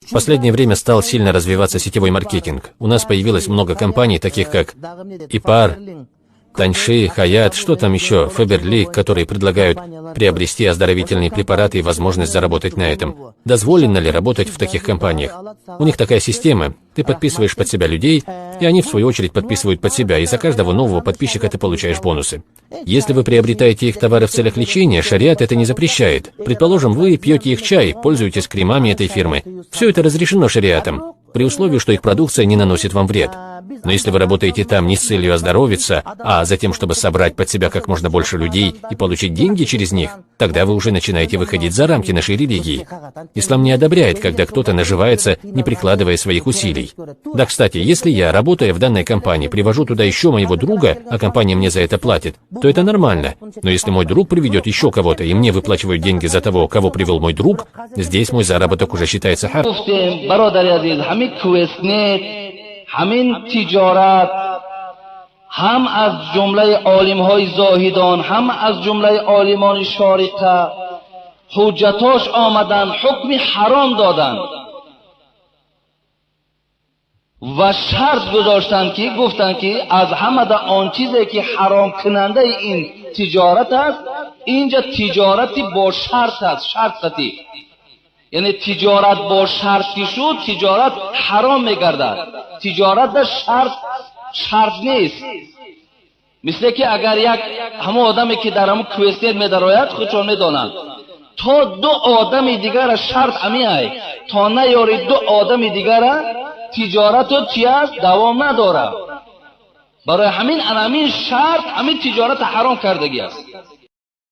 В последнее время стал сильно развиваться сетевой маркетинг. У нас появилось много компаний, таких как Ипар, Таньши, Хаят, что там еще, Фаберли, которые предлагают приобрести оздоровительные препараты и возможность заработать на этом. Дозволено ли работать в таких компаниях? У них такая система. Ты подписываешь под себя людей, и они в свою очередь подписывают под себя, и за каждого нового подписчика ты получаешь бонусы. Если вы приобретаете их товары в целях лечения, шариат это не запрещает. Предположим, вы пьете их чай, пользуетесь кремами этой фирмы. Все это разрешено шариатом, при условии, что их продукция не наносит вам вред. Но если вы работаете там не с целью оздоровиться, а затем, чтобы собрать под себя как можно больше людей и получить деньги через них, тогда вы уже начинаете выходить за рамки нашей религии. Ислам не одобряет, когда кто-то наживается, не прикладывая своих усилий. Да, кстати, если я, работая в данной компании, привожу туда еще моего друга, а компания мне за это платит, то это нормально. Но если мой друг приведет еще кого-то, и мне выплачивают деньги за того, кого привел мой друг, здесь мой заработок уже считается харам. همین تجارت هم از جمله عالم‌های زاهدان هم از جمله عالمان شارقه حجتاش آمدن حکم حرام دادن و شرط گذاشتن که گفتن که از همه آن چیزی که حرام کننده این تجارت است اینجا تجارتی با شرط است شرطی یعنی تجارت با شرطی شد تجارت حرام میگردد تجارت در شرط نیست مثل که اگر یک همه آدمی که در همون کویستر میدراید خودشون میدانند تا دو آدم دیگر شرط همیه تا نیاری دو آدم دیگر تجارت و چی است دوام نداره برای همین شرط همین تجارت حرام کردگی است